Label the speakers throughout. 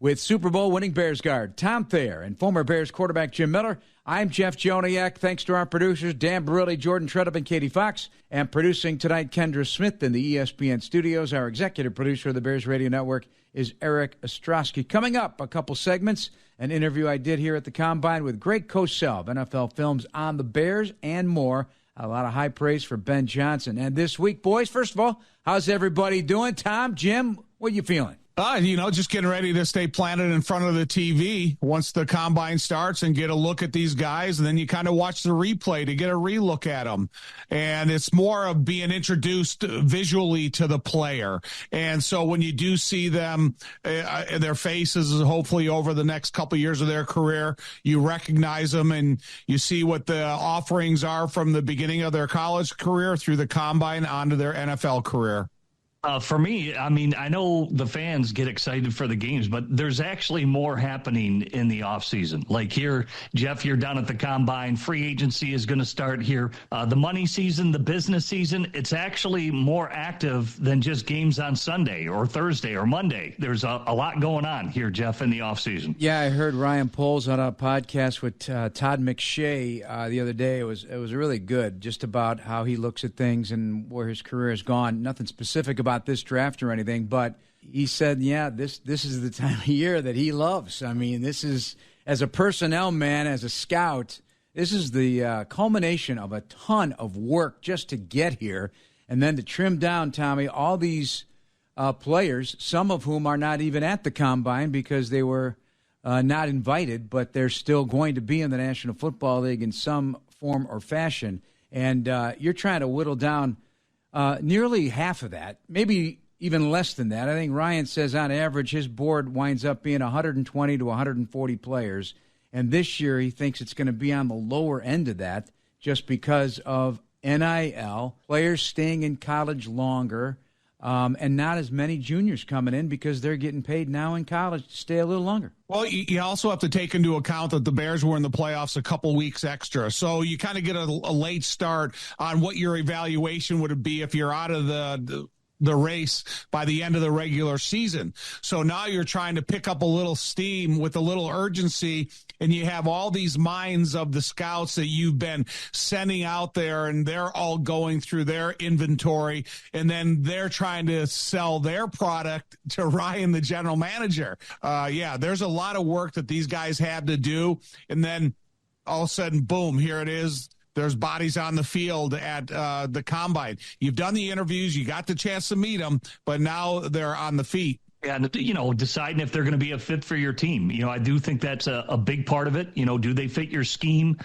Speaker 1: with Super Bowl winning Bears guard Tom Thayer and former Bears quarterback Jim Miller. I'm Jeff Joniak. Thanks to our producers, Dan Barilli, Jordan Tredup, and Katie Fox. And producing tonight, Kendra Smith in the ESPN studios. Our executive producer of the Bears Radio Network is Eric Ostrowski. Coming up, a couple segments, an interview I did here at the Combine with Greg Kosell of NFL Films on the Bears and more. A lot of high praise for Ben Johnson. And this week, boys, first of all, how's everybody doing? Tom, Jim, what are you feeling?
Speaker 2: Just getting ready to stay planted in front of the TV once the Combine starts and get a look at these guys. And then you kind of watch the replay to get a relook at them. And it's more of being introduced visually to the player. And so when you do see them, their faces, hopefully over the next couple of years of their career, you recognize them and you see what the offerings are from the beginning of their college career through the Combine onto their NFL career.
Speaker 3: For me, I know the fans get excited for the games, but there's actually more happening in the offseason. Like here, Jeff, you're down at the Combine. Free agency is going to start here. The money season, the business season, it's actually more active than just games on Sunday or Thursday or Monday. There's a lot going on here, Jeff, in the offseason.
Speaker 1: Yeah, I heard Ryan Poles on a podcast with Todd McShay the other day. It was really good, just about how he looks at things and where his career has gone. Nothing specific about this draft or anything, but he said, this is the time of year that he loves. I mean, this is, as a personnel man, as a scout, this is the culmination of a ton of work just to get here, and then to trim down, Tommy, all these players, some of whom are not even at the Combine because they were not invited, but they're still going to be in the National Football League in some form or fashion, and you're trying to whittle down nearly half of that, maybe even less than that. I think Ryan says on average his board winds up being 120 to 140 players. And this year he thinks it's going to be on the lower end of that just because of NIL, players staying in college longer, and not as many juniors coming in because they're getting paid now in college to stay a little longer.
Speaker 2: Well, you also have to take into account that the Bears were in the playoffs a couple weeks extra. So you kind of get a late start on what your evaluation would be if you're out of the race by the end of the regular season. So now you're trying to pick up a little steam with a little urgency, and you have all these minds of the scouts that you've been sending out there, and they're all going through their inventory, and then they're trying to sell their product to Ryan, the general manager. There's a lot of work that these guys have to do, and then all of a sudden, boom, here it is. There's bodies on the field at the Combine. You've done the interviews. You got the chance to meet them, but now they're on the feet.
Speaker 3: And, deciding if they're going to be a fit for your team. I do think that's a big part of it. Do they fit your scheme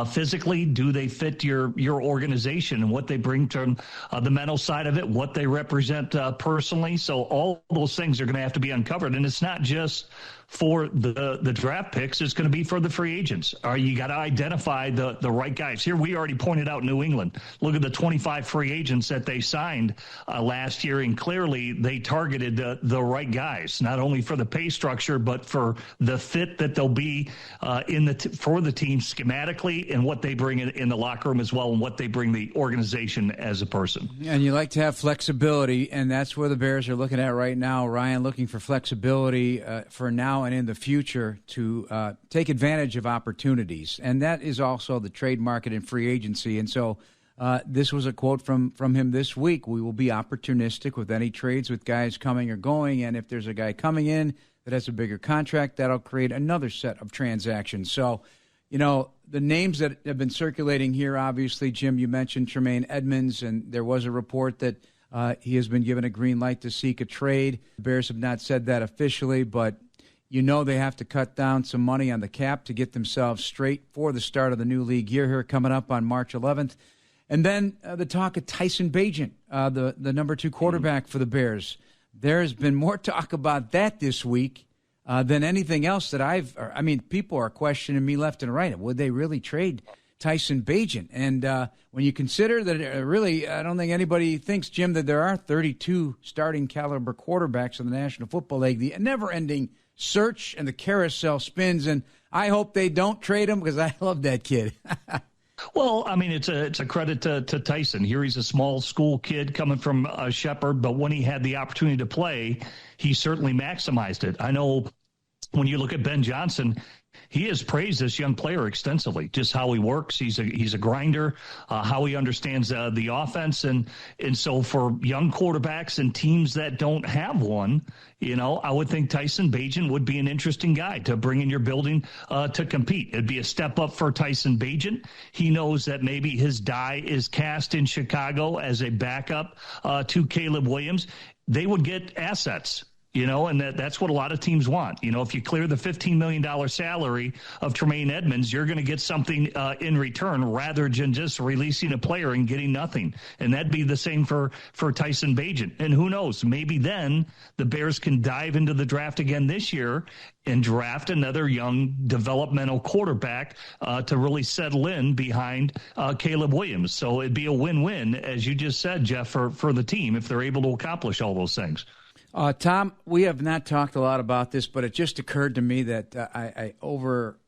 Speaker 3: physically? Do they fit your organization and what they bring to the mental side of it, what they represent personally? So all those things are going to have to be uncovered. And it's not just for the draft picks, it's going to be for the free agents. You got to identify the right guys. Here, we already pointed out New England. Look at the 25 free agents that they signed last year, and clearly they targeted the right guys, not only for the pay structure, but for the fit that they'll be for the team schematically and what they bring in the locker room as well, and what they bring the organization as a person.
Speaker 1: And you like to have flexibility, and that's where the Bears are looking at right now. Ryan looking for flexibility for now and in the future to take advantage of opportunities. And that is also the trade market and free agency. And so this was a quote from him this week. We will be opportunistic with any trades with guys coming or going. And if there's a guy coming in that has a bigger contract, that'll create another set of transactions. So, the names that have been circulating here, obviously, Jim, you mentioned Tremaine Edmonds, and there was a report that he has been given a green light to seek a trade. The Bears have not said that officially, but they have to cut down some money on the cap to get themselves straight for the start of the new league year here coming up on March 11th. And then the talk of Tyson Bagent, the number 2 quarterback for the Bears. There has been more talk about that this week than anything else that people are questioning me left and right. Would they really trade Tyson Bagent? And when you consider that I don't think anybody thinks, Jim, that there are 32 starting caliber quarterbacks in the National Football League, the never-ending search and the carousel spins, and I hope they don't trade him because I love that kid.
Speaker 3: Well, it's a credit to Tyson. Here he's a small school kid coming from Shepherd, but when he had the opportunity to play, he certainly maximized it. I know when you look at Ben Johnson, he has praised this young player extensively, just how he works. He's a grinder, how he understands the offense. And so for young quarterbacks and teams that don't have one, I would think Tyson Bagent would be an interesting guy to bring in your building to compete. It'd be a step up for Tyson Bagent. He knows that maybe his die is cast in Chicago as a backup to Caleb Williams. They would get assets. And that's what a lot of teams want. If you clear the $15 million salary of Tremaine Edmonds, you're going to get something in return rather than just releasing a player and getting nothing. And that'd be the same for Tyson Bagent. And who knows, maybe then the Bears can dive into the draft again this year and draft another young developmental quarterback to really settle in behind Caleb Williams. So it'd be a win-win, as you just said, Jeff, for the team if they're able to accomplish all those things.
Speaker 1: Tom, we have not talked a lot about this, but it just occurred to me that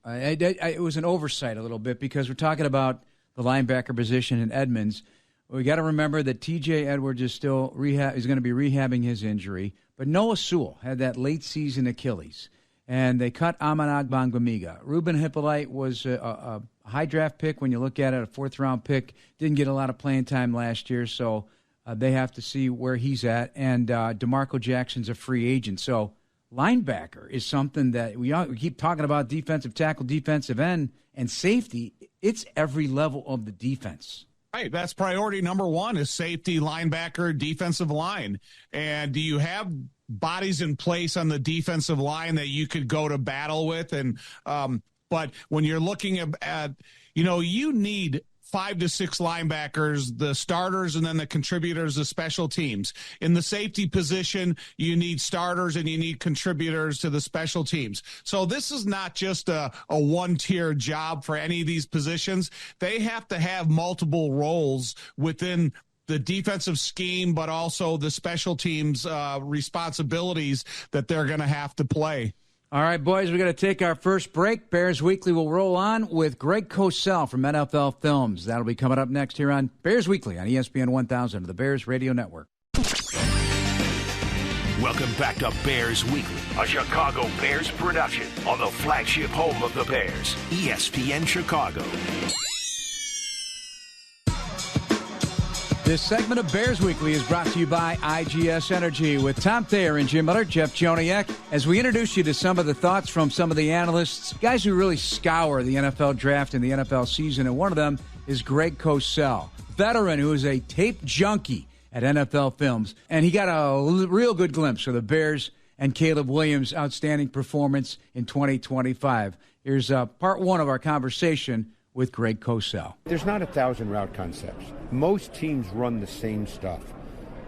Speaker 1: it was an oversight a little bit because we're talking about the linebacker position in Edmonds. We got to remember that T.J. Edwards is still is going to be rehabbing his injury, but Noah Sewell had that late season Achilles, and they cut Amanag Bangamiga. Ruben Hippolyte was a high draft pick when you look at it, a fourth-round pick. Didn't get a lot of playing time last year, so they have to see where he's at. And DeMarco Jackson's a free agent. So linebacker is something that we keep talking about, defensive tackle, defensive end, and safety. It's every level of the defense.
Speaker 2: Right. That's priority number one is safety, linebacker, defensive line. And do you have bodies in place on the defensive line that you could go to battle with? And but when you're looking at you need 5 to 6 linebackers, the starters, and then the contributors of special teams. In the safety position, you need starters and you need contributors to the special teams. So this is not just a one-tier job for any of these positions. They have to have multiple roles within the defensive scheme, but also the special teams responsibilities that they're going to have to play.
Speaker 1: All right, boys, we're going to take our first break. Bears Weekly will roll on with Greg Kosell from NFL Films. That'll be coming up next here on Bears Weekly on ESPN 1000 of the Bears Radio Network.
Speaker 4: Welcome back to Bears Weekly, a Chicago Bears production on the flagship home of the Bears, ESPN Chicago.
Speaker 1: This segment of Bears Weekly is brought to you by IGS Energy with Tom Thayer and Jim Miller, Jeff Joniak, as we introduce you to some of the thoughts from some of the analysts, guys who really scour the NFL draft and the NFL season, and one of them is Greg Kosell, veteran who is a tape junkie at NFL Films, and he got a real good glimpse of the Bears and Caleb Williams' outstanding performance in 2025. Here's part one of our conversation with Greg Kosell.
Speaker 5: There's not 1,000 route concepts. Most teams run the same stuff.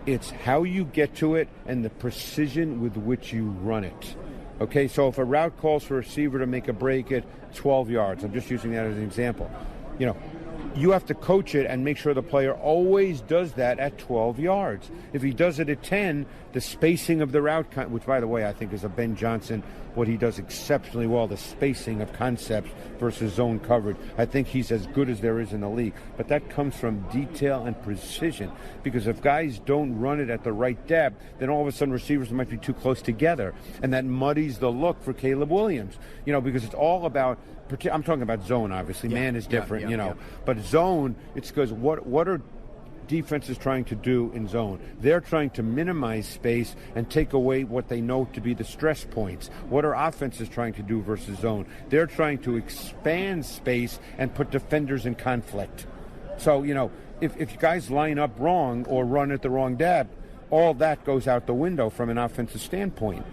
Speaker 5: It's how you get to it and the precision with which you run it. Okay, so if a route calls for a receiver to make a break at 12 yards, I'm just using that as an example, you have to coach it and make sure the player always does that at 12 yards. If he does it at 10, the spacing of the route, which, by the way, I think is a Ben Johnson, what he does exceptionally well, the spacing of concepts versus zone coverage. I think he's as good as there is in the league. But that comes from detail and precision, because if guys don't run it at the right depth, then all of a sudden receivers might be too close together, and that muddies the look for Caleb Williams, because it's all about, I'm talking about zone, obviously. Man is different, But zone, it's because what are defenses trying to do in zone? They're trying to minimize space and take away what they know to be the stress points. What are offenses trying to do versus zone? They're trying to expand space and put defenders in conflict. So, if guys line up wrong or run at the wrong depth, all that goes out the window from an offensive standpoint.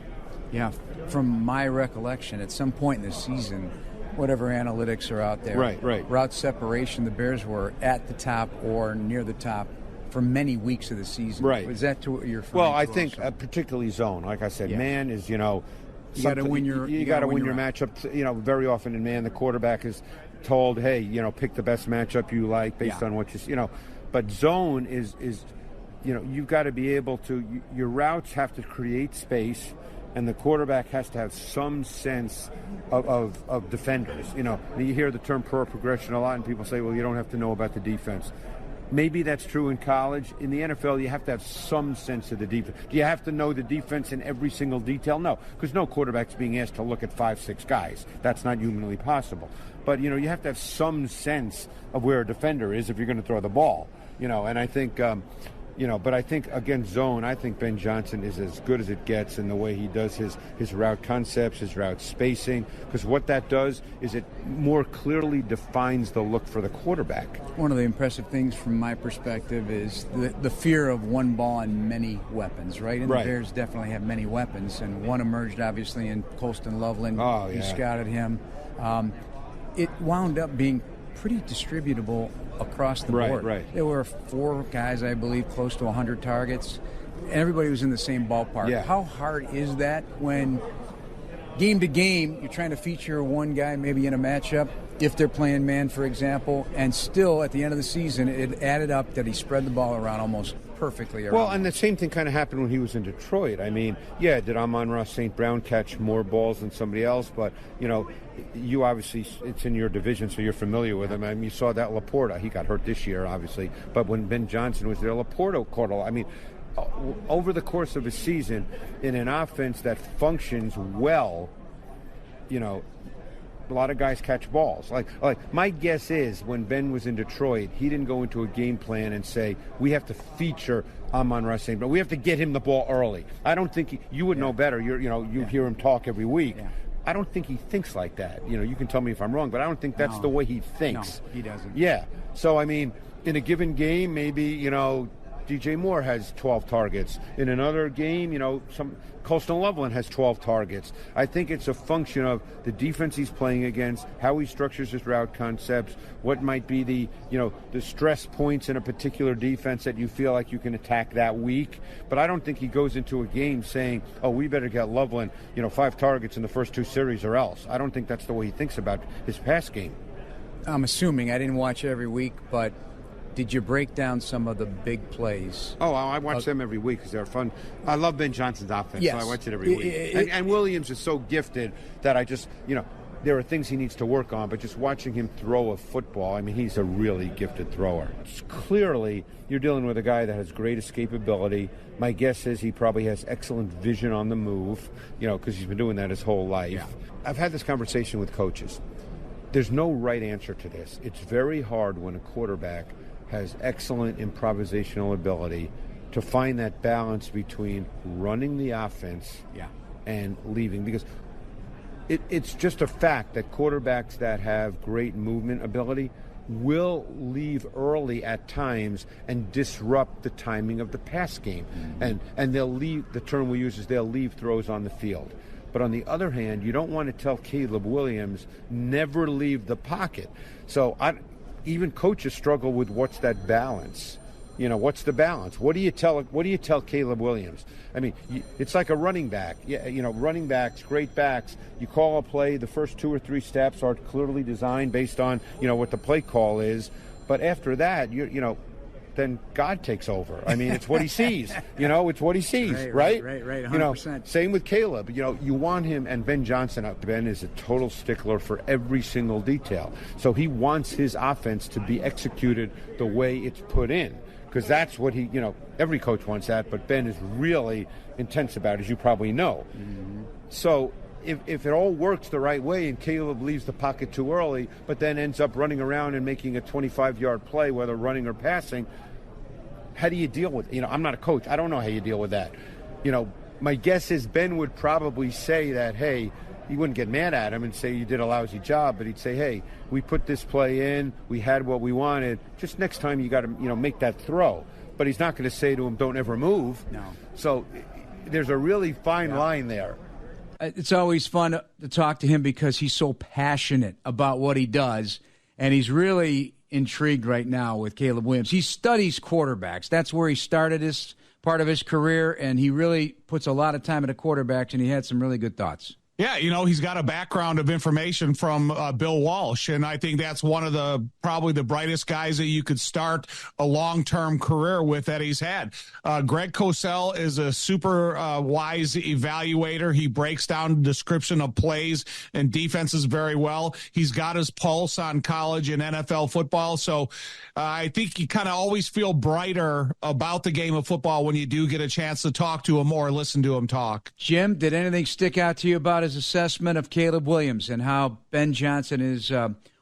Speaker 1: Yeah, from my recollection, at some point in the season, whatever analytics are out there,
Speaker 5: right.
Speaker 1: route separation, the Bears were at the top or near the top for many weeks of the season.
Speaker 5: Right.
Speaker 1: Is that to what you're referring
Speaker 5: Well,
Speaker 1: to
Speaker 5: I think
Speaker 1: particularly
Speaker 5: particularly zone. Like I said, man is, you
Speaker 1: got to win your
Speaker 5: matchup. Very often in man, the quarterback is told, hey, pick the best matchup you like based on what But zone is you've got to be able to. Your routes have to create space, and the quarterback has to have some sense of defenders. You hear the term pro progression a lot, and people say, well, you don't have to know about the defense. Maybe that's true in college. In the NFL, you have to have some sense of the defense. Do you have to know the defense in every single detail? No, because no quarterback's being asked to look at 5-6 guys. That's not humanly possible. But, you have to have some sense of where a defender is if you're going to throw the ball. And I think, but I think against zone, I think Ben Johnson is as good as it gets in the way he does his route concepts, his route spacing, because what that does is it more clearly defines the look for the quarterback.
Speaker 1: One of the impressive things from my perspective is the fear of one ball and many weapons, right? And the Bears definitely have many weapons, and one emerged obviously in Colston Loveland.
Speaker 5: Oh, yeah.
Speaker 1: He scouted him. It wound up being pretty distributable across the board.
Speaker 5: Right.
Speaker 1: There were 4 guys, I believe, close to 100 targets. Everybody was in the same ballpark.
Speaker 5: Yeah.
Speaker 1: How hard is that when game to game you're trying to feature one guy maybe in a matchup, if they're playing man, for example, and still at the end of the season it added up that he spread the ball around almost perfectly around.
Speaker 5: Well, and the same thing kind of happened when he was in Detroit. I mean, did Amon-Ra St. Brown catch more balls than somebody else? But, you obviously, it's in your division, so you're familiar with him. I mean, you saw that Laporta. He got hurt this year, obviously. But when Ben Johnson was there, Laporta caught a lot. I mean, over the course of a season, in an offense that functions well, a lot of guys catch balls. Like my guess is when Ben was in Detroit, he didn't go into a game plan and say, we have to feature Amon-Ra St. Brown. We have to get him the ball early. I don't think you would know better. You hear him talk every week. Yeah. I don't think he thinks like that. You can tell me if I'm wrong, but I don't think that's the way he thinks.
Speaker 1: No, he doesn't.
Speaker 5: Yeah. So, I mean, in a given game, maybe, DJ Moore has 12 targets. In another game, Colston Loveland has 12 targets. I think it's a function of the defense he's playing against, how he structures his route concepts, what might be the stress points in a particular defense that you feel like you can attack that week. But I don't think he goes into a game saying, oh, we better get Loveland, 5 targets in the first 2 series or else. I don't think that's the way he thinks about his pass game.
Speaker 1: I'm assuming. I didn't watch every week, but did you break down some of the big plays?
Speaker 5: Oh, I watch them every week because they're fun. I love Ben Johnson's offense,
Speaker 1: yes.
Speaker 5: So I watch it every week. And Williams is so gifted that I just, there are things he needs to work on, but just watching him throw a football, I mean, he's a really gifted thrower. Clearly, you're dealing with a guy that has great escapability. My guess is he probably has excellent vision on the move, because he's been doing that his whole life. Yeah. I've had this conversation with coaches. There's no right answer to this. It's very hard when a quarterback has excellent improvisational ability to find that balance between running the offense and leaving, because it's just a fact that quarterbacks that have great movement ability will leave early at times and disrupt the timing of the pass game. Mm-hmm. And they'll leave, the term we use is they'll leave throws on the field. But on the other hand, you don't want to tell Caleb Williams, never leave the pocket. So even coaches struggle with what's that balance. What's the balance? What do you tell Caleb Williams? I mean, it's like a running back. Yeah, running backs, great backs. You call a play, the first 2 or 3 steps are clearly designed based on, what the play call is. But after that, then God takes over. I mean, it's what he sees. It's what he sees, right?
Speaker 1: Right, 100%.
Speaker 5: Same with Caleb. You want him, and Ben Johnson. Ben is a total stickler for every single detail. So he wants his offense to be executed the way it's put in, because that's what he, every coach wants that, but Ben is really intense about it, as you probably know. Mm-hmm. So if it all works the right way and Caleb leaves the pocket too early, but then ends up running around and making a 25-yard play, whether running or passing, how do you deal with it? I'm not a coach. I don't know how you deal with that. My guess is Ben would probably say that, hey, he wouldn't get mad at him and say you did a lousy job, but he'd say, hey, we put this play in, we had what we wanted, just next time you got to, make that throw. But he's not going to say to him, don't ever move.
Speaker 1: No.
Speaker 5: So there's a really fine line there.
Speaker 1: It's always fun to talk to him because he's so passionate about what he does, and he's really intrigued right now with Caleb Williams. He studies quarterbacks. That's where he started his part of his career, and he really puts a lot of time into quarterbacks, and he had some really good thoughts.
Speaker 2: Yeah, he's got a background of information from Bill Walsh, and I think that's one of probably the brightest guys that you could start a long-term career with that he's had. Greg Kosell is a super wise evaluator. He breaks down the description of plays and defenses very well. He's got his pulse on college and NFL football, so I think you kind of always feel brighter about the game of football when you do get a chance to talk to him or listen to him talk.
Speaker 1: Jim, did anything stick out to you about his assessment of Caleb Williams and how Ben Johnson is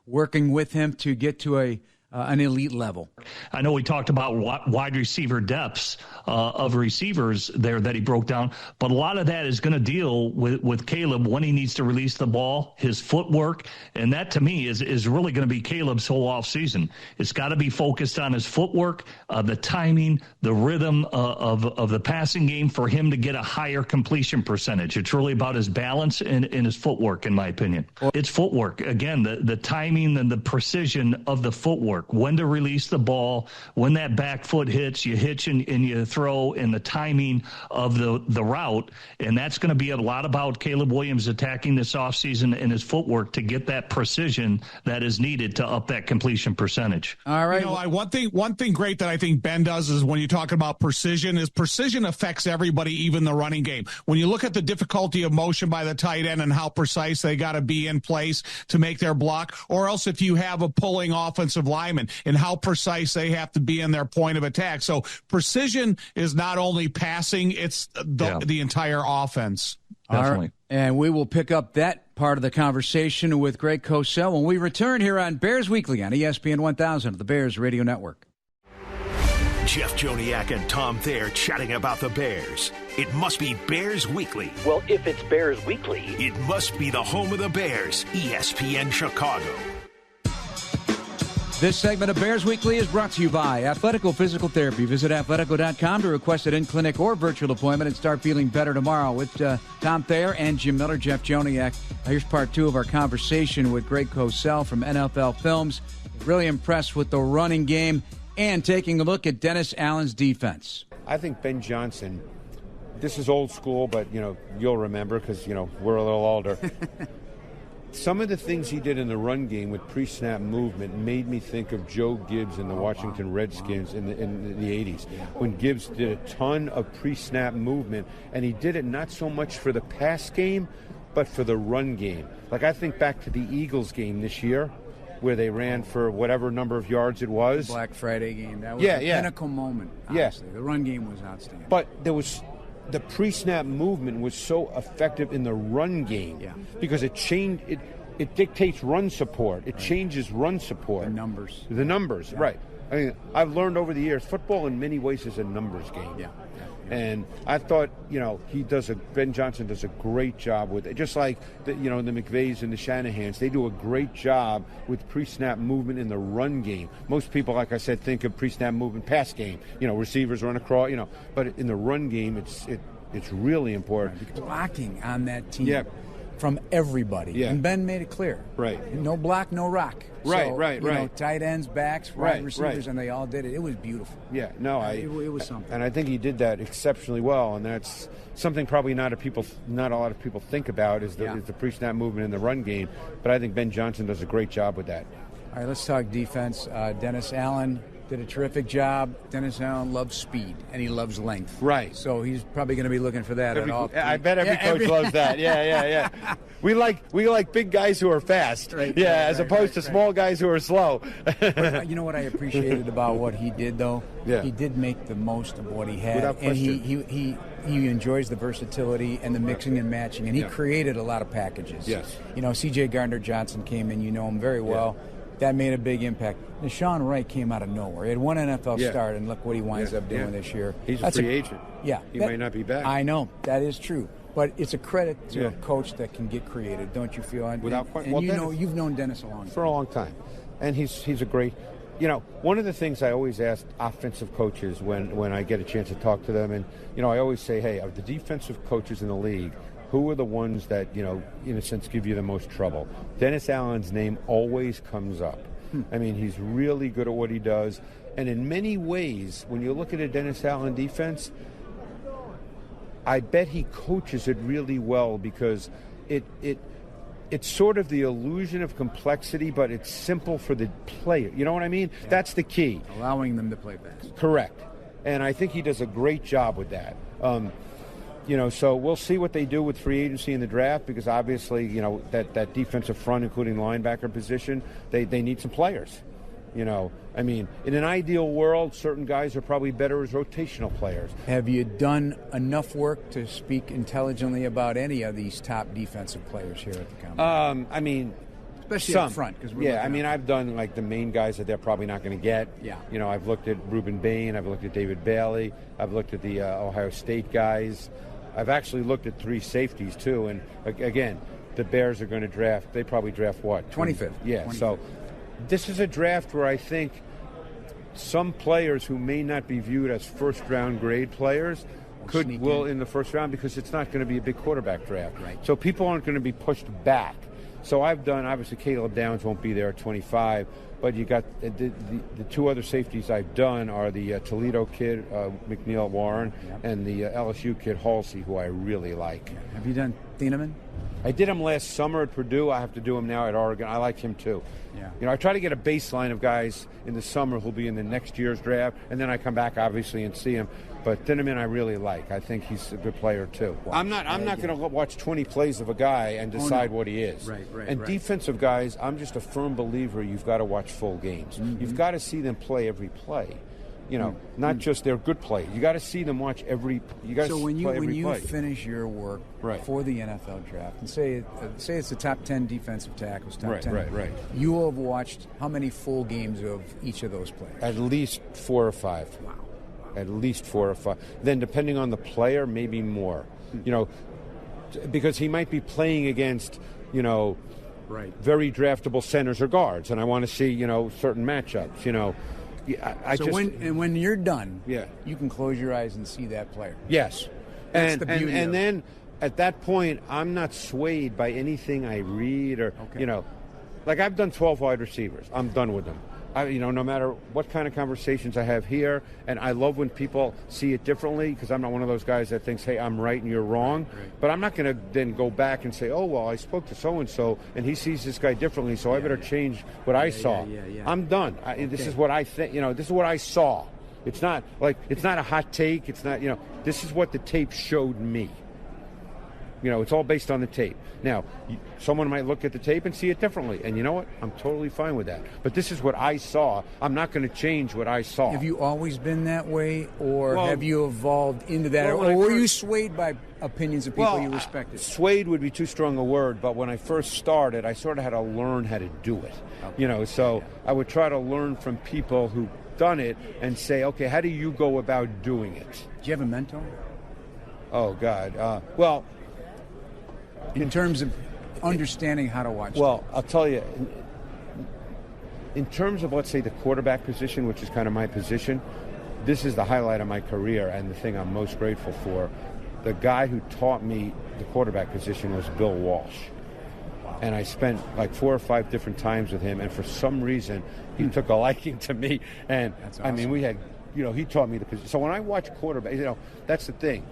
Speaker 1: working with him to get to an elite level?
Speaker 3: I know we talked about wide receiver depths of receivers there that he broke down, but a lot of that is going to deal with Caleb when he needs to release the ball, his footwork, and that to me is really going to be Caleb's whole offseason. It's got to be focused on his footwork, the timing, the rhythm of the passing game for him to get a higher completion percentage. It's really about his balance and his footwork, in my opinion. It's footwork. Again, the timing and the precision of the footwork. When to release the ball, when that back foot hits, you hitch and you throw, and the timing of the route. And that's going to be a lot about Caleb Williams attacking this offseason and his footwork to get that precision that is needed to up that completion percentage.
Speaker 1: All right.
Speaker 2: One thing great that I think Ben does is when you talk about precision affects everybody, even the running game. When you look at the difficulty of motion by the tight end and how precise they got to be in place to make their block, or else if you have a pulling offensive lineman, and how precise they have to be in their point of attack. So precision is not only passing, it's the entire offense.
Speaker 3: Definitely.
Speaker 1: All right. And we will pick up that part of the conversation with Greg Kosell when we return here on Bears Weekly on ESPN 1000 of the Bears Radio Network.
Speaker 4: Jeff Joniak and Tom Thayer chatting about the Bears. It must be Bears Weekly.
Speaker 6: Well, if it's Bears Weekly,
Speaker 4: it must be the home of the Bears, ESPN Chicago.
Speaker 1: This segment of Bears Weekly is brought to you by Athletico Physical Therapy. Visit athletico.com to request an in-clinic or virtual appointment and start feeling better tomorrow. With Tom Thayer and Jim Miller, Jeff Joniak. Here's part two of our conversation with Greg Kosell from NFL Films. Really impressed with the running game and taking a look at Dennis Allen's defense.
Speaker 5: I think Ben Johnson, this is old school, but, you'll remember because, we're a little older. Some of the things he did in the run game with pre-snap movement made me think of Joe Gibbs in the Washington Redskins in the 80s, when Gibbs did a ton of pre-snap movement, and he did it not so much for the pass game, but for the run game. Like, I think back to the Eagles game this year, where they ran for whatever number of yards it was.
Speaker 1: The Black Friday game. That was a pinnacle moment, honestly. The run game was outstanding.
Speaker 5: But the pre-snap movement was so effective in the run game because it changed. It dictates run support. It changes run support. The numbers, right. I mean, I've learned over the years, football in many ways is a numbers game.
Speaker 1: Yeah.
Speaker 5: And I thought, Ben Johnson does a great job with it. Just like the McVays and the Shanahans, they do a great job with pre-snap movement in the run game. Most people, like I said, think of pre-snap movement pass game. Receivers run across, but in the run game, it's really important.
Speaker 1: Right, blocking on that team from everybody. Yeah. And Ben made it clear.
Speaker 5: Right.
Speaker 1: No block, no rock.
Speaker 5: Right.
Speaker 1: Tight ends, backs, wide receivers, and they all did it. It was beautiful.
Speaker 5: Yeah, no,
Speaker 1: it was something.
Speaker 5: And I think he did that exceptionally well, and that's something probably not a lot of people think about is the pre-snap movement in the run game, but I think Ben Johnson does a great job with that.
Speaker 1: All right, let's talk defense. Dennis Allen did a terrific job. Dennis Allen loves speed, and he loves length.
Speaker 5: Right.
Speaker 1: So he's probably going to be looking for that at all.
Speaker 5: I bet every coach loves that. Yeah. We like big guys who are fast.
Speaker 1: Right.
Speaker 5: Yeah, as opposed to small guys who are slow.
Speaker 1: But you know what I appreciated about what he did, though?
Speaker 5: Yeah.
Speaker 1: He did make the most of what he had.
Speaker 5: Without question.
Speaker 1: And he enjoys the versatility and the mixing and matching, and he created a lot of packages.
Speaker 5: Yes.
Speaker 1: C.J. Gardner-Johnson came in. You know him very well. Yeah. That made a big impact. Deshaun Wright came out of nowhere. He had one NFL start, and look what he winds up doing this year.
Speaker 5: He's a free agent.
Speaker 1: Yeah.
Speaker 5: He may not be back.
Speaker 1: I know. That is true. But it's a credit to a coach that can get creative, don't you feel?
Speaker 5: Without question.
Speaker 1: And you've known Dennis
Speaker 5: for a long time. And he's a great... one of the things I always ask offensive coaches when I get a chance to talk to them, and, I always say, hey, of the defensive coaches in the league, who are the ones that, in a sense, give you the most trouble? Dennis Allen's name always comes up. I mean, he's really good at what he does. And in many ways, when you look at a Dennis Allen defense, I bet he coaches it really well because it's sort of the illusion of complexity, but it's simple for the player. You know what I mean? Yeah. That's the key.
Speaker 1: Allowing them to play fast.
Speaker 5: Correct. And I think he does a great job with that. So we'll see what they do with free agency in the draft, because obviously, that defensive front, including the linebacker position, they need some players. In an ideal world, certain guys are probably better as rotational players.
Speaker 1: Have you done enough work to speak intelligently about any of these top defensive players here at the Combine? Especially
Speaker 5: some.
Speaker 1: Up front.
Speaker 5: I've done like the main guys that they're probably not going to get.
Speaker 1: Yeah.
Speaker 5: I've looked at Reuben Bain, I've looked at David Bailey, I've looked at the Ohio State guys. I've actually looked at 3 safeties too, and again, the Bears are going to draft. They probably draft what?
Speaker 1: 25th.
Speaker 5: Yeah.
Speaker 1: 25th.
Speaker 5: So this is a draft where I think some players who may not be viewed as first-round grade players will in the first round, because it's not going to be a big quarterback draft.
Speaker 1: Right.
Speaker 5: So people aren't going to be pushed back. So I've done, obviously Caleb Downs won't be there at 25, but you got the 2 other safeties I've done are the Toledo kid, McNeil Warren, and the LSU kid, Halsey, who I really like.
Speaker 1: Have you done Thieneman?
Speaker 5: I did him last summer at Purdue. I have to do him now at Oregon. I like him too.
Speaker 1: Yeah.
Speaker 5: I try to get a baseline of guys in the summer who'll be in the next year's draft, and then I come back obviously and see him. But Thieneman I really like. I think he's a good player too. I'm not going to watch 20 plays of a guy and decide what he is.
Speaker 1: Right.
Speaker 5: And defensive guys, I'm just a firm believer you've got to watch full games. Mm-hmm. You've got to see them play every play. Not just their good play. You got to see them watch every. You got to
Speaker 1: when you
Speaker 5: play.
Speaker 1: finish your work for the NFL draft, and say it's the top 10 defensive tackles, top 10,
Speaker 5: right.
Speaker 1: You will have watched how many full games of each of those players?
Speaker 5: At least 4 or 5.
Speaker 1: Wow.
Speaker 5: At least 4 or 5. Then, depending on the player, maybe more. Because he might be playing against, very draftable centers or guards, and I want to see, certain matchups.
Speaker 1: When you're done,
Speaker 5: yeah,
Speaker 1: you can close your eyes and see that player.
Speaker 5: Yes,
Speaker 1: that's the beauty.
Speaker 5: And then at that point, I'm not swayed by anything I read or like I've done 12 wide receivers. I'm done with them. No matter what kind of conversations I have here, and I love when people see it differently, because I'm not one of those guys that thinks, hey, I'm right and you're wrong. Right. But I'm not going to then go back and say, oh, well, I spoke to so-and-so, and he sees this guy differently, so I better change what I saw. I'm done. This is what I think. This is what I saw. It's not a hot take. It's not, this is what the tape showed me. It's all based on the tape. Now, someone might look at the tape and see it differently, and you know what? I'm totally fine with that. But this is what I saw. I'm not going to change what I saw.
Speaker 1: Have you always been that way, or have you evolved into that? Or were you swayed by opinions of people you respected?
Speaker 5: Swayed would be too strong a word, but when I first started, I sort of had to learn how to do it. Okay. I would try to learn from people who've done it and say, okay, how do you go about doing it?
Speaker 1: Do you have a mentor?
Speaker 5: Oh, God.
Speaker 1: In terms of understanding how to watch.
Speaker 5: Well, I'll tell you, in terms of, let's say, the quarterback position, which is kind of my position, this is the highlight of my career and the thing I'm most grateful for. The guy who taught me the quarterback position was Bill Walsh. And I spent like 4 or 5 different times with him, and for some reason, he took a liking to me. And,
Speaker 1: that's awesome.
Speaker 5: I mean, we had, he taught me the position. So when I watch quarterback, that's the thing.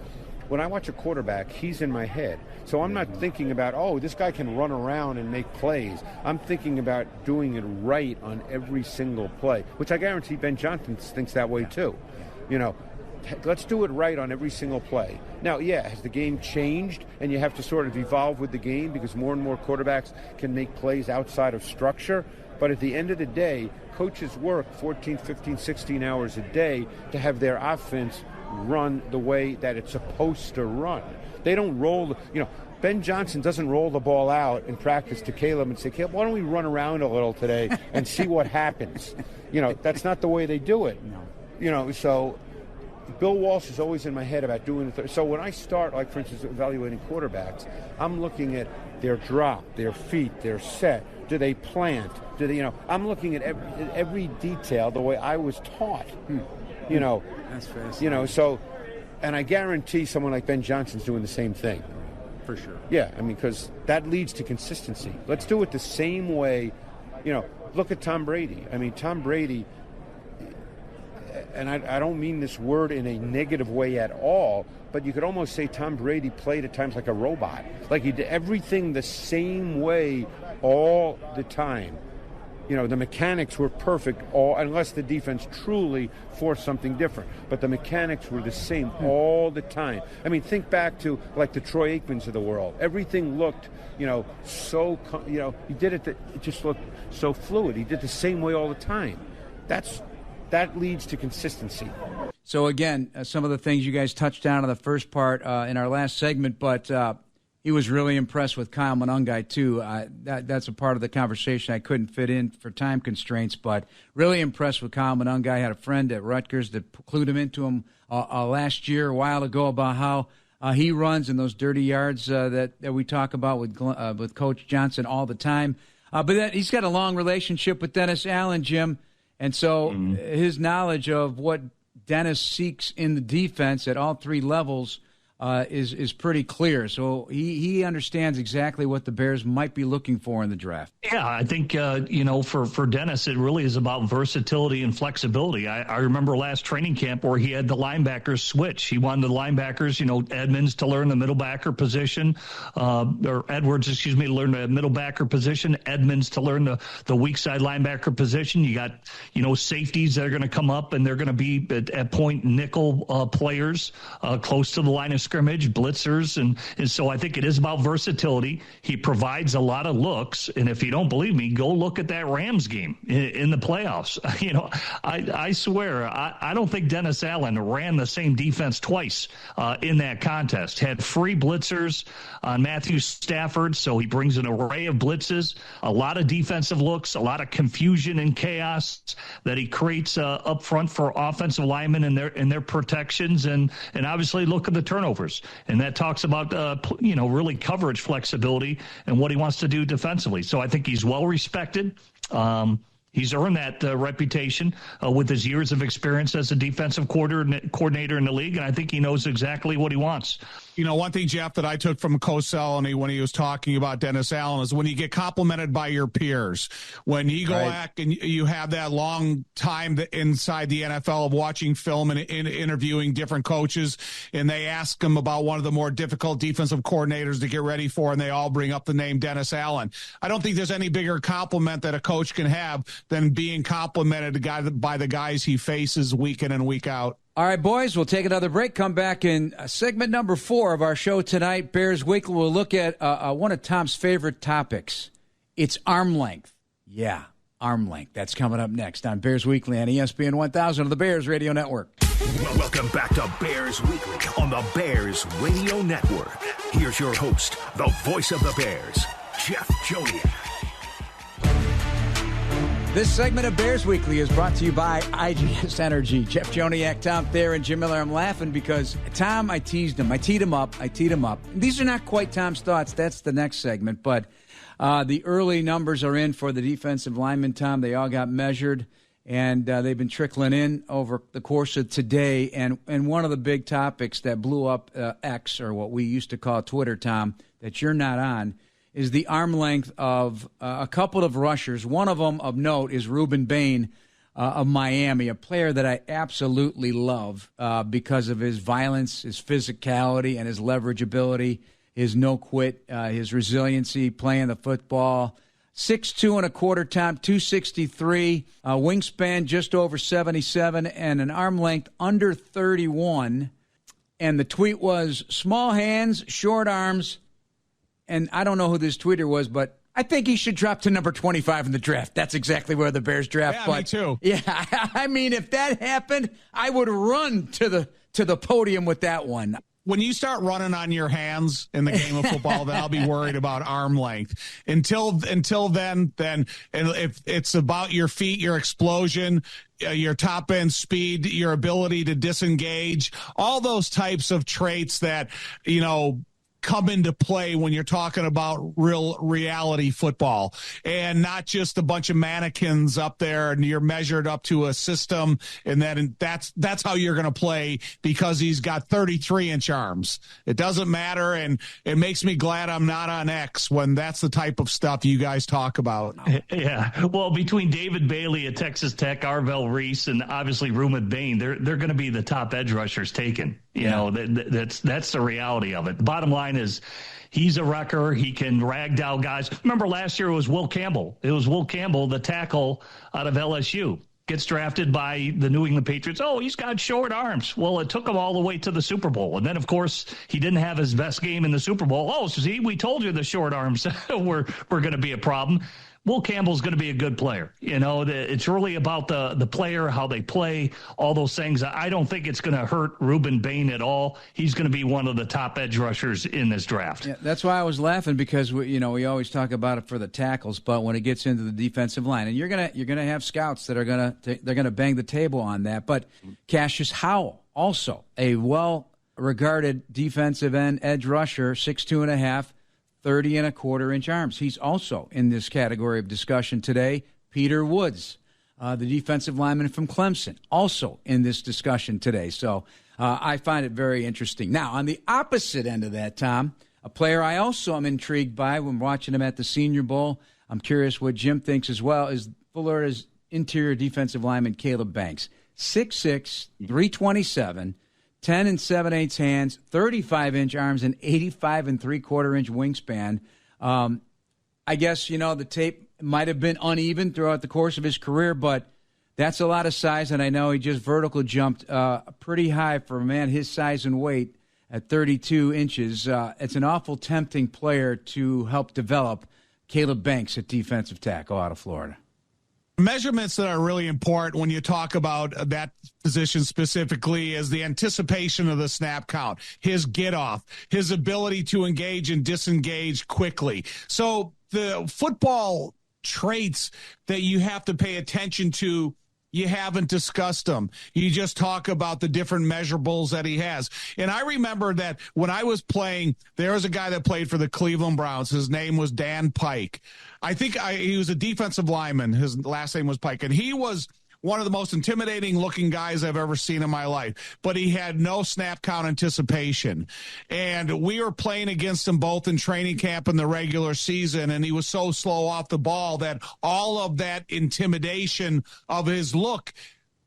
Speaker 5: When I watch a quarterback, he's in my head. So I'm not thinking about, this guy can run around and make plays. I'm thinking about doing it right on every single play, which I guarantee Ben Johnson thinks that way too. Let's do it right on every single play. Now, has the game changed and you have to sort of evolve with the game because more and more quarterbacks can make plays outside of structure? But at the end of the day, coaches work 14, 15, 16 hours a day to have their offense run the way that it's supposed to run. They don't roll, Ben Johnson doesn't roll the ball out in practice to Caleb and say, Caleb, why don't we run around a little today and see what happens? That's not the way they do it.
Speaker 1: No.
Speaker 5: So Bill Walsh is always in my head about doing it. So when I start, like, for instance, evaluating quarterbacks, I'm looking at their drop, their feet, their set. Do they plant? Do they, I'm looking at every detail the way I was taught.
Speaker 1: That's fascinating.
Speaker 5: So, and I guarantee someone like Ben Johnson's doing the same thing.
Speaker 1: For sure.
Speaker 5: Yeah, because that leads to consistency. Let's do it the same way. Look at Tom Brady. Tom Brady, and I don't mean this word in a negative way at all, but you could almost say Tom Brady played at times like a robot. Like he did everything the same way all the time. You know, the mechanics were perfect, unless the defense truly forced something different. But the mechanics were the same all the time. I mean, think back to, like, the Troy Aikmans of the world. Everything looked, so, he did it, it just looked so fluid. He did the same way all the time. That leads to consistency.
Speaker 1: So, again, some of the things you guys touched on in the first part in our last segment, but he was really impressed with Kyle Monangai, too. That's a part of the conversation I couldn't fit in for time constraints, but really impressed with Kyle Monangai. I had a friend at Rutgers that clued him into him last year, a while ago, about how he runs in those dirty yards that we talk about with Coach Johnson all the time. But he's got a long relationship with Dennis Allen, Jim, and so his knowledge of what Dennis seeks in the defense at all three levels is pretty clear. So he understands exactly what the Bears might be looking for in the draft.
Speaker 3: Yeah, I think, for Dennis, it really is about versatility and flexibility. I remember last training camp where he had the linebackers switch. He wanted the linebackers, Edmonds to learn the middle backer position, or Edwards, to learn the middle backer position, Edmonds to learn the weak side linebacker position. You got, safeties that are going to come up and they're going to be at point nickel players close to the line of scrimmage, blitzers, and so I think it is about versatility. He provides a lot of looks, and if you don't believe me, go look at that Rams game in the playoffs. I swear, I don't think Dennis Allen ran the same defense twice in that contest. Had free blitzers on Matthew Stafford, so he brings an array of blitzes, a lot of defensive looks, a lot of confusion and chaos that he creates up front for offensive linemen in their protections, and obviously look at the turnovers. And that talks about, really coverage flexibility and what he wants to do defensively. So I think he's well respected. He's earned that reputation with his years of experience as a defensive coordinator in the league, and I think he knows exactly what he wants.
Speaker 2: One thing, Jeff, that I took from Cosell when he was talking about Dennis Allen is when you get complimented by your peers, when you go back and you have that long time inside the NFL of watching film and interviewing different coaches, and they ask him about one of the more difficult defensive coordinators to get ready for, and they all bring up the name Dennis Allen. I don't think there's any bigger compliment that a coach can have than being complimented by the guys he faces week in and week out.
Speaker 1: All right, boys, we'll take another break. Come back in segment number 4 of our show tonight, Bears Weekly. We'll look at one of Tom's favorite topics. It's arm length. Yeah, arm length. That's coming up next on Bears Weekly on ESPN 1000 of the Bears Radio Network.
Speaker 4: Welcome back to Bears Weekly on the Bears Radio Network. Here's your host, the voice of the Bears, Jeff Joniak.
Speaker 1: This segment of Bears Weekly is brought to you by IGS Energy. Jeff Joniak, Tom Thayer, and Jim Miller. I'm laughing because Tom, I teased him. I teed him up. These are not quite Tom's thoughts. That's the next segment. But the early numbers are in for the defensive linemen, Tom. They all got measured, and they've been trickling in over the course of today. And one of the big topics that blew up X, or what we used to call Twitter, Tom, that you're not on, is the arm length of a couple of rushers. One of them of note is Reuben Bain of Miami, a player that I absolutely love because of his violence, his physicality, and his leverage ability, his no-quit, his resiliency, playing the football. 6'2" and a quarter, Tom, 263, wingspan just over 77, and an arm length under 31. And the tweet was, small hands, short arms. And I don't know who this tweeter was, but I think he should drop to number 25 in the draft. That's exactly where the Bears draft.
Speaker 2: Yeah, me too.
Speaker 1: Yeah, I mean, if that happened, I would run to the podium with that one.
Speaker 2: When you start running on your hands in the game of football, then I'll be worried about arm length. Until then, and if it's about your feet, your explosion, your top end speed, your ability to disengage, all those types of traits that, come into play when you're talking about real reality football and not just a bunch of mannequins up there and you're measured up to a system and that's how you're going to play because he's got 33-inch arms. It doesn't matter, and it makes me glad I'm not on X when that's the type of stuff you guys talk about.
Speaker 3: Yeah, well, between David Bailey at Texas Tech, Arvell Reese, and obviously Reuben Bain, they're going to be the top edge rushers taken. You know, that's the reality of it. The bottom line is he's a wrecker. He can rag down guys. Remember last year it was Will Campbell. It was Will Campbell, the tackle out of LSU. Gets drafted by the New England Patriots. Oh, he's got short arms. Well, it took him all the way to the Super Bowl. And then, of course, he didn't have his best game in the Super Bowl. Oh, see, we told you the short arms were going to be a problem. Will Campbell's going to be a good player. You know, it's really about the player, how they play, all those things. I don't think it's going to hurt Reuben Bain at all. He's going to be one of the top edge rushers in this draft.
Speaker 1: Yeah, that's why I was laughing because we always talk about it for the tackles, but when it gets into the defensive line, and you're gonna have scouts that are gonna bang the table on that. But Cassius Howell, also a well-regarded defensive end edge rusher, 6'2.5". 30.25-inch arms. He's also in this category of discussion today. Peter Woods, the defensive lineman from Clemson, also in this discussion today. So I find it very interesting. Now, on the opposite end of that, Tom, a player I also am intrigued by when watching him at the Senior Bowl, I'm curious what Jim thinks as well, is Florida's interior defensive lineman Caleb Banks. 6'6", 327, 10 7/8 hands, 35-inch arms, and 85 3/4-inch wingspan. I guess, the tape might have been uneven throughout the course of his career, but that's a lot of size, and I know he just vertical jumped pretty high for a man his size and weight at 32 inches. It's an awful tempting player to help develop Caleb Banks at defensive tackle out of Florida.
Speaker 2: Measurements that are really important when you talk about that position specifically is the anticipation of the snap count, his get off, his ability to engage and disengage quickly. So the football traits that you have to pay attention to, you haven't discussed them. You just talk about the different measurables that he has. And I remember that when I was playing, there was a guy that played for the Cleveland Browns. His name was Dan Pike. He was a defensive lineman. His last name was Pike. And he was one of the most intimidating looking guys I've ever seen in my life, but he had no snap count anticipation. And we were playing against him both in training camp and the regular season, and he was so slow off the ball that all of that intimidation of his look,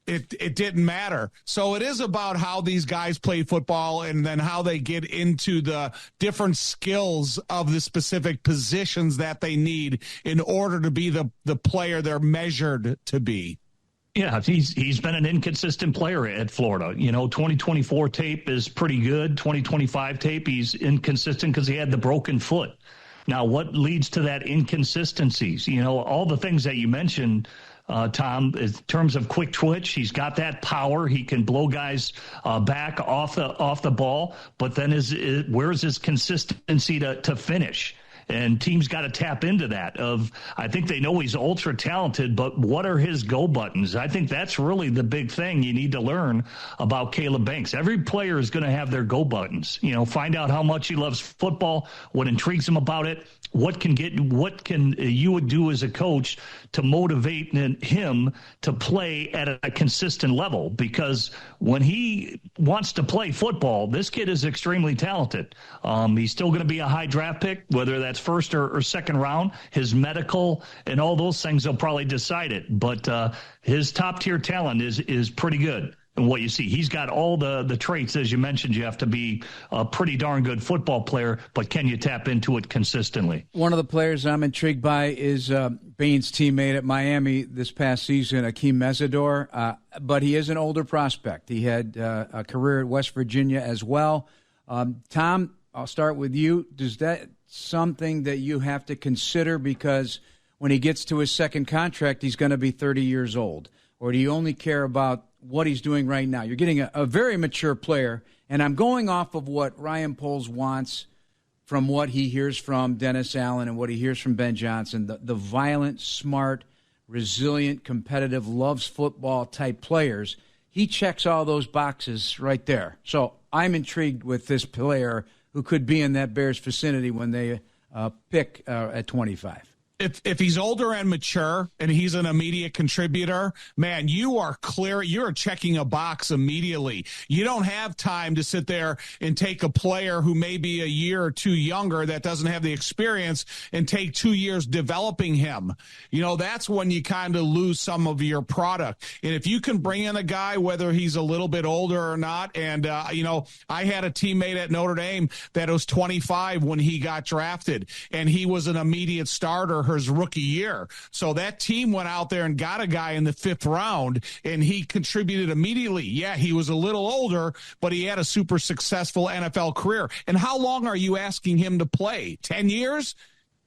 Speaker 2: it didn't matter. So it is about how these guys play football and then how they get into the different skills of the specific positions that they need in order to be the player they're measured to be.
Speaker 3: Yeah, he's been an inconsistent player at Florida. 2024 tape is pretty good. 2025 tape, he's inconsistent because he had the broken foot. Now, what leads to that inconsistencies? All the things that you mentioned, Tom, in terms of quick twitch, he's got that power. He can blow guys back off the ball. But then where's his consistency to finish? And teams got to tap into that. I think they know he's ultra talented, but what are his go buttons? I think that's really the big thing you need to learn about Caleb Banks. Every player is going to have their go buttons. Find out how much he loves football, what intrigues him about it, what can you would do as a coach to motivate him to play at a consistent level? Because when he wants to play football, this kid is extremely talented. He's still going to be a high draft pick, whether that's first or second round. His medical and all those things will probably decide it. But his top tier talent is pretty good. And what you see, he's got all the traits, as you mentioned, you have to be a pretty darn good football player, but can you tap into it consistently?
Speaker 1: One of the players I'm intrigued by is Bain's teammate at Miami this past season, Akeem Mesidor, but he is an older prospect. He had a career at West Virginia as well. Tom, I'll start with you. Does that something that you have to consider because when he gets to his second contract, he's going to be 30 years old? Or do you only care about what he's doing right now? You're getting a very mature player, and I'm going off of what Ryan Poles wants from what he hears from Dennis Allen and what he hears from Ben Johnson, the violent, smart, resilient, competitive, loves football type players. He checks all those boxes right there. So I'm intrigued with this player who could be in that Bears vicinity when they pick at 25.
Speaker 2: If he's older and mature and he's an immediate contributor, man, you are clear. You're checking a box immediately. You don't have time to sit there and take a player who may be a year or two younger that doesn't have the experience and take 2 years developing him. That's when you kind of lose some of your product. And if you can bring in a guy, whether he's a little bit older or not, and, I had a teammate at Notre Dame that was 25 when he got drafted, and he was an immediate starter his rookie year. So that team went out there and got a guy in the 5th round, and he contributed immediately. Yeah, he was a little older, but he had a super successful NFL career. And how long are you asking him to play? 10 years?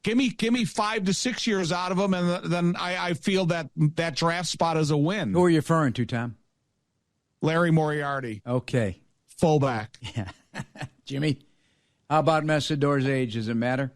Speaker 2: Give me 5 to 6 years out of him, and then I feel that draft spot is a win.
Speaker 1: Who are you referring to, Tom?
Speaker 2: Larry Moriarty.
Speaker 1: Okay.
Speaker 2: Fullback.
Speaker 1: Yeah. Jimmy, how about Messidor's age? Does it matter?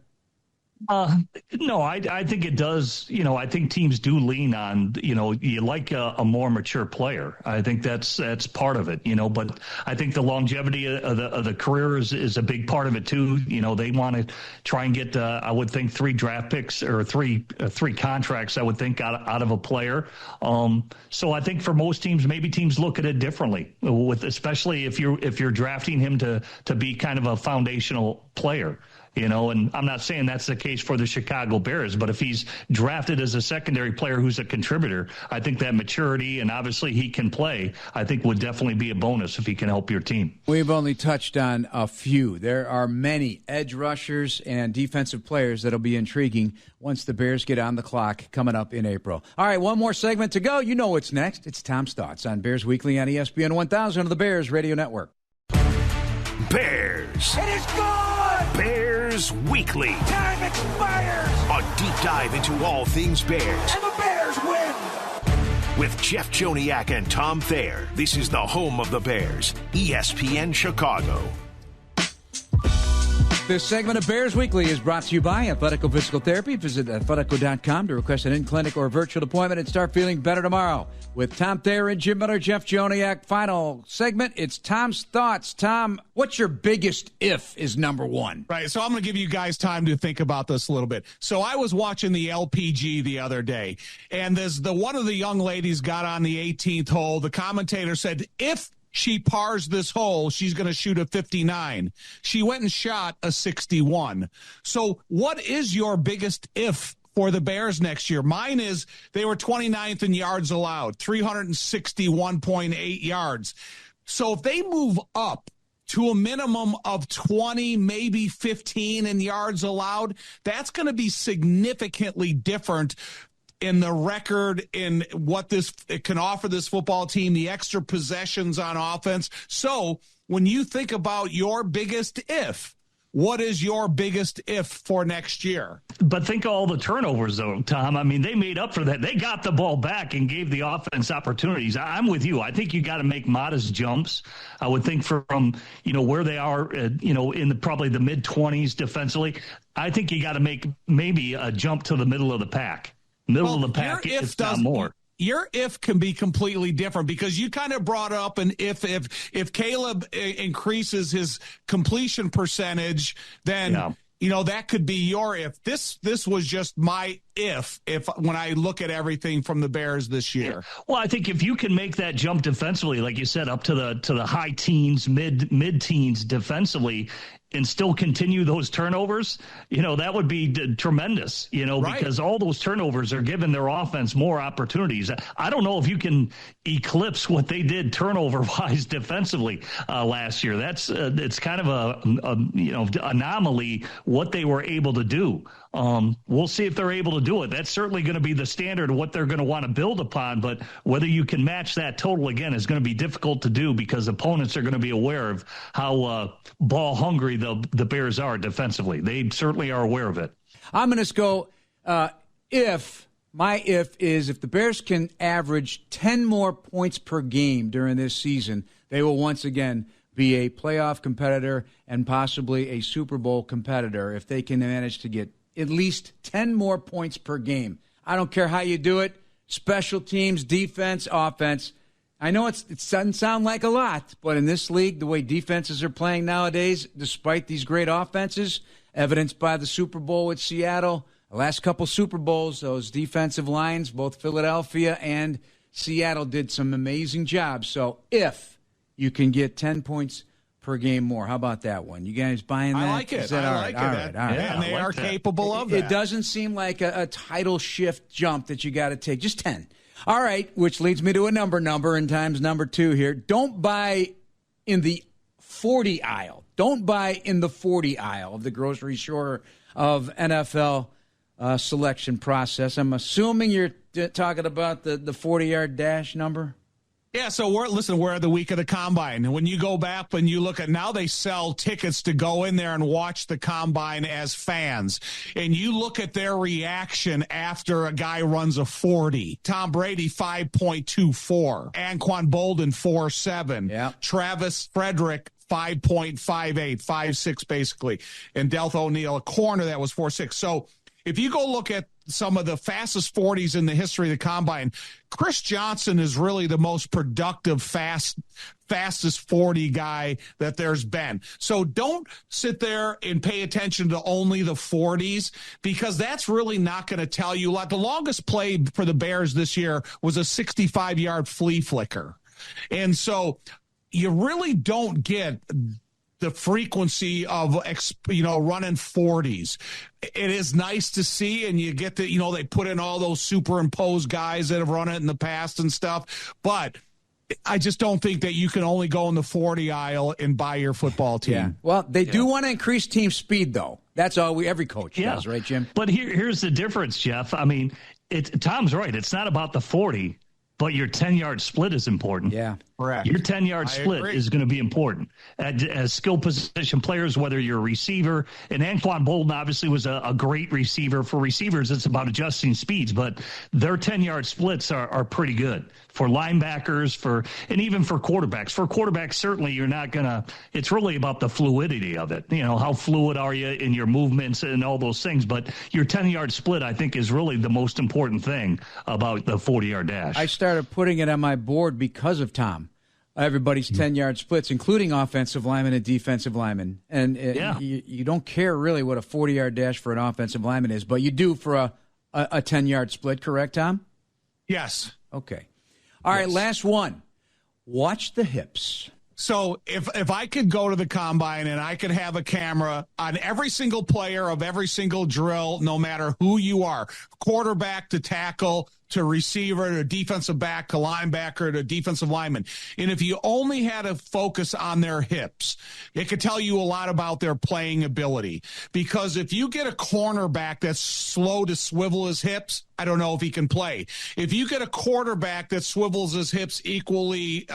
Speaker 3: No, I think it does. I think teams do lean on, you like a more mature player. I think that's part of it, but I think the longevity of the career is a big part of it too. They want to try and get, I would think 3 draft picks or three contracts, I would think out of a player. So I think for most teams, maybe teams look at it differently especially if you're drafting him to be kind of a foundational player. And I'm not saying that's the case for the Chicago Bears, but if he's drafted as a secondary player who's a contributor, I think that maturity, and obviously he can play, I think would definitely be a bonus if he can help your team.
Speaker 1: We've only touched on a few. There are many edge rushers and defensive players that'll be intriguing once the Bears get on the clock coming up in April. All right, one more segment to go. You know what's next. It's Tom's Thoughts on Bears Weekly on ESPN 1000 of the Bears Radio Network.
Speaker 4: Bears.
Speaker 6: It is good!
Speaker 4: Bears Weekly.
Speaker 6: Time expires!
Speaker 4: A deep dive into all things Bears.
Speaker 6: And the Bears win!
Speaker 4: With Jeff Joniak and Tom Thayer, this is the home of the Bears, ESPN Chicago.
Speaker 1: This segment of Bears Weekly is brought to you by Athletico Physical Therapy. Visit athletico.com to request an in-clinic or virtual appointment and start feeling better tomorrow. With Tom Thayer and Jim Miller, Jeff Joniak. Final segment, it's Tom's Thoughts. Tom, what's your biggest if is number one?
Speaker 2: Right, so I'm going to give you guys time to think about this a little bit. So I was watching the LPG the other day, and one of the young ladies got on the 18th hole. The commentator said, if she pars this hole, she's going to shoot a 59. She went and shot a 61. So what is your biggest if for the Bears next year? Mine is they were 29th in yards allowed, 361.8 yards. So if they move up to a minimum of 20, maybe 15 in yards allowed, that's going to be significantly different in the record, in what it can offer this football team, the extra possessions on offense. So when you think about your biggest if, what is your biggest if for next year?
Speaker 3: But think of all the turnovers, though, Tom. I mean, they made up for that. They got the ball back and gave the offense opportunities. I'm with you. I think you got to make modest jumps. I would think from where they are, in probably the mid-20s defensively. I think you got to make maybe a jump to the middle of the pack. Middle of the pack, if not more.
Speaker 2: Your if can be completely different, because you kind of brought up an if Caleb increases his completion percentage, then that could be your if. This was just my if when I look at everything from the Bears this year.
Speaker 3: Yeah. Well, I think if you can make that jump defensively, like you said, up to the high teens, mid teens defensively, and still continue those turnovers, that would be tremendous,
Speaker 2: right.
Speaker 3: Because all those turnovers are giving their offense more opportunities. I don't know if you can eclipse what they did turnover-wise defensively last year. It's kind of a anomaly what they were able to do. We'll see if they're able to do it. That's certainly going to be the standard of what they're going to want to build upon, but whether you can match that total again is going to be difficult to do, because opponents are going to be aware of how ball hungry the Bears are defensively. They certainly are aware of it.
Speaker 1: I'm going to go if the Bears can average 10 more points per game during this season, they will once again be a playoff competitor and possibly a Super Bowl competitor if they can manage to get at least 10 more points per game. I don't care how you do it, special teams, defense, offense. I know it doesn't sound like a lot, but in this league, the way defenses are playing nowadays, despite these great offenses, evidenced by the Super Bowl with Seattle, the last couple Super Bowls, those defensive lines, both Philadelphia and Seattle did some amazing jobs. So if you can get 10 points per game more, how about that one? You guys buying that?
Speaker 2: I like it.
Speaker 1: All
Speaker 2: right.
Speaker 1: Yeah,
Speaker 2: and they are capable of that.
Speaker 1: It doesn't seem like a title shift jump that you got to take. Just 10. All right, which leads me to a number and times number 2 here. Don't buy in the 40 aisle. Don't buy in the 40 aisle of the grocery store of NFL selection process. I'm assuming you're talking about the 40-yard dash number.
Speaker 2: Yeah, so we're at the week of the Combine. When you go back and you look at now, they sell tickets to go in there and watch the Combine as fans. And you look at their reaction after a guy runs a 40. Tom Brady, 5.24. Anquan Bolden, 4.7.
Speaker 1: Yeah.
Speaker 2: Travis Frederick, 5.58, 5.6 basically. And Deltha O'Neal, a corner that was 4.6. So if you go look at some of the fastest 40s in the history of the Combine, Chris Johnson is really the most productive, fastest 40 guy that there's been. So don't sit there and pay attention to only the 40s, because that's really not going to tell you a lot. The longest play for the Bears this year was a 65-yard flea flicker. And so you really don't get the frequency of, running 40s. It is nice to see, and you get to, they put in all those superimposed guys that have run it in the past and stuff, but I just don't think that you can only go in the 40 aisle and buy your football team.
Speaker 1: Yeah. Well, they do want to increase team speed, though. That's all every coach does, right, Jim?
Speaker 3: But here's the difference, Jeff. I mean, Tom's right. It's not about the 40. But your 10-yard split is important.
Speaker 1: Yeah,
Speaker 2: correct.
Speaker 3: Your 10-yard split is going to be important. As skill position players, whether you're a receiver, and Anquan Bolden obviously was a great receiver. For receivers, it's about adjusting speeds, but their 10-yard splits are pretty good. For linebackers, and even for quarterbacks. For quarterbacks, certainly you're not going to – it's really about the fluidity of it. How fluid are you in your movements and all those things. But your 10-yard split, I think, is really the most important thing about the 40-yard dash.
Speaker 1: I started putting it on my board because of Tom. Everybody's 10-yard splits, including offensive linemen and defensive linemen. And you don't care really what a 40-yard dash for an offensive lineman is, but you do for a 10-yard split, correct, Tom?
Speaker 2: Yes.
Speaker 1: Okay. All right, last one. Watch the hips.
Speaker 2: So if I could go to the Combine and I could have a camera on every single player of every single drill, no matter who you are, quarterback to tackle to receiver to defensive back to linebacker to defensive lineman, and if you only had a focus on their hips, it could tell you a lot about their playing ability. Because if you get a cornerback that's slow to swivel his hips, I don't know if he can play. If you get a quarterback that swivels his hips equally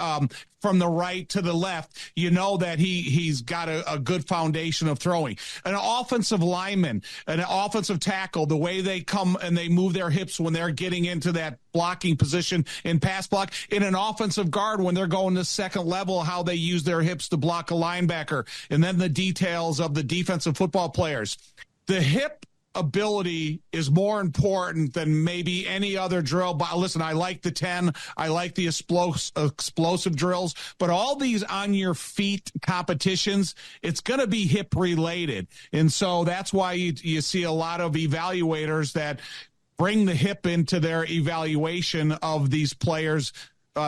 Speaker 2: from the right to the left, you know that he's got a good foundation of throwing. An offensive lineman, an offensive tackle, the way they come and they move their hips when they're getting into that blocking position in pass block, in an offensive guard when they're going to second level, how they use their hips to block a linebacker, and then the details of the defensive football players. The hip ability is more important than maybe any other drill. But listen, I like the 10. I like the explosive drills. But all these on your feet competitions, it's going to be hip related. And so that's why you see a lot of evaluators that bring the hip into their evaluation of these players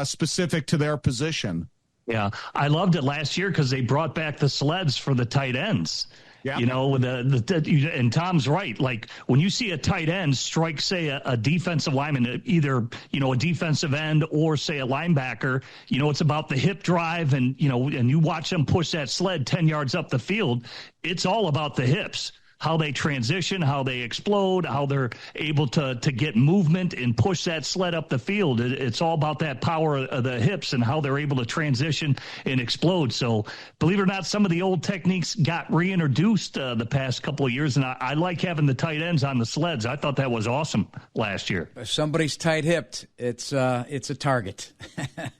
Speaker 2: specific to their position.
Speaker 3: Yeah, I loved it last year because they brought back the sleds for the tight ends. Yeah. And Tom's right. Like when you see a tight end strike, say a defensive lineman, either, a defensive end or say a linebacker, it's about the hip drive and you watch them push that sled 10 yards up the field. It's all about the hips. How they transition, how they explode, how they're able to get movement and push that sled up the field. It's all about that power of the hips and how they're able to transition and explode. So believe it or not, some of the old techniques got reintroduced the past couple of years, and I like having the tight ends on the sleds. I thought that was awesome last year.
Speaker 1: If somebody's tight-hipped, it's a target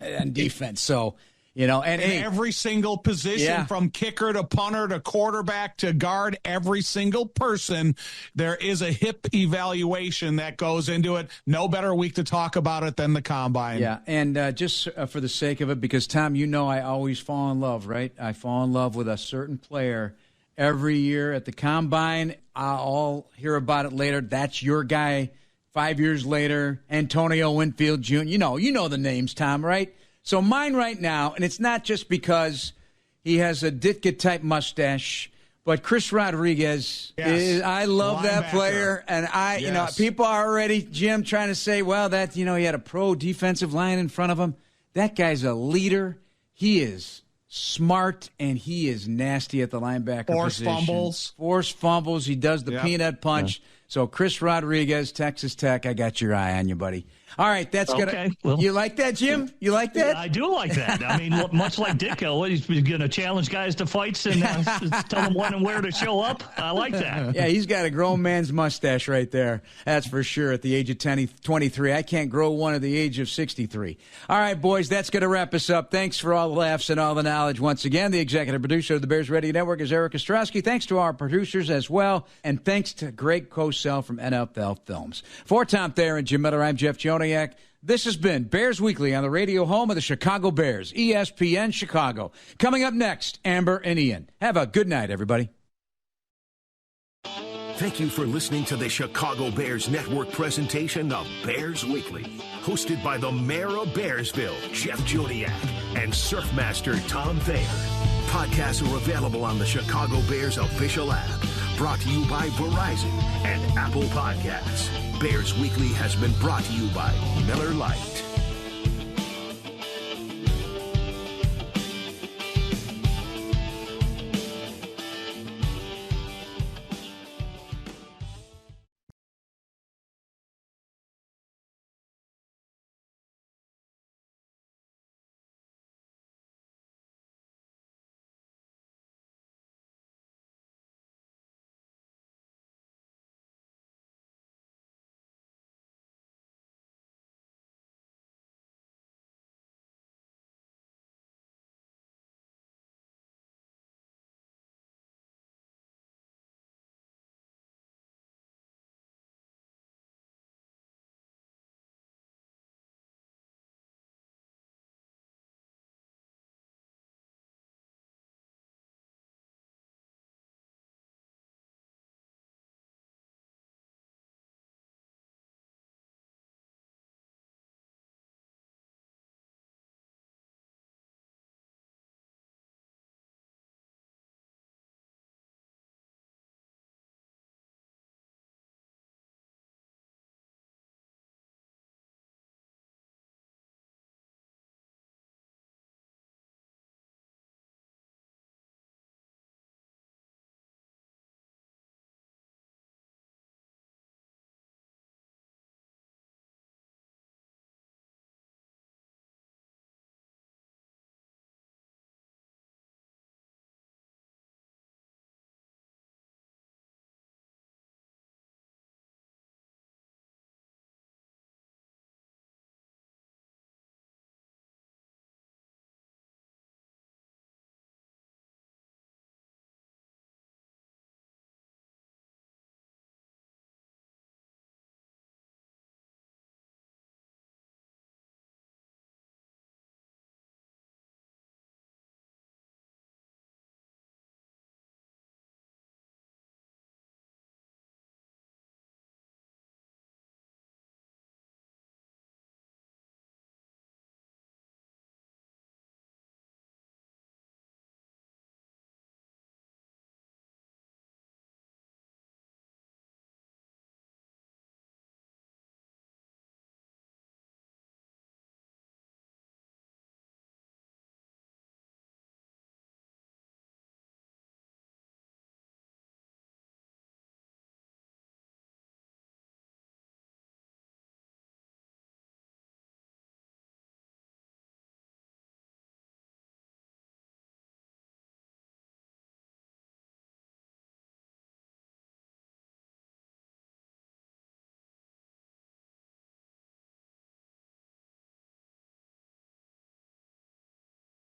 Speaker 1: on defense. So, And
Speaker 2: every single position, from kicker to punter to quarterback to guard, every single person, there is a hip evaluation that goes into it. No better week to talk about it than the Combine.
Speaker 1: Yeah, and just for the sake of it, because, Tom, I always fall in love, right? I fall in love with a certain player every year at the Combine. I'll hear about it later. That's your guy 5 years later, Antonio Winfield Jr. You know the names, Tom, right? So mine right now, and it's not just because he has a Ditka-type mustache, but Chris Rodriguez, I love that player. And people are already, Jim, trying to say, well, that, he had a pro defensive line in front of him. That guy's a leader. He is smart, and he is nasty at the linebacker position. Forced fumbles. He does the peanut punch. Yeah. So Chris Rodriguez, Texas Tech, I got your eye on you, buddy. All right, that's
Speaker 3: okay.
Speaker 1: You like that, Jim? You like that?
Speaker 3: I do like that. I mean, much like Ditko, he's going to challenge guys to fights and tell them when and where to show up. I like that.
Speaker 1: Yeah, he's got a grown man's mustache right there. That's for sure. At the age of 23, I can't grow one at the age of 63. All right, boys, that's going to wrap us up. Thanks for all the laughs and all the knowledge. Once again, the executive producer of the Bears Radio Network is Eric Ostrowski. Thanks to our producers as well, and thanks to Greg Kosell from NFL Films. For Tom Thayer and Jim Miller, I'm Jeff Joniak. This has been Bears Weekly on the radio home of the Chicago Bears, ESPN Chicago. Coming up next, Amber and Ian. Have a good night, everybody.
Speaker 4: Thank you for listening to the Chicago Bears Network presentation of Bears Weekly, hosted by the mayor of Bearsville, Jeff Joniak, and Surfmaster Tom Thayer. Podcasts are available on the Chicago Bears official app, brought to you by Verizon and Apple Podcasts. Bears Weekly has been brought to you by Miller Lite.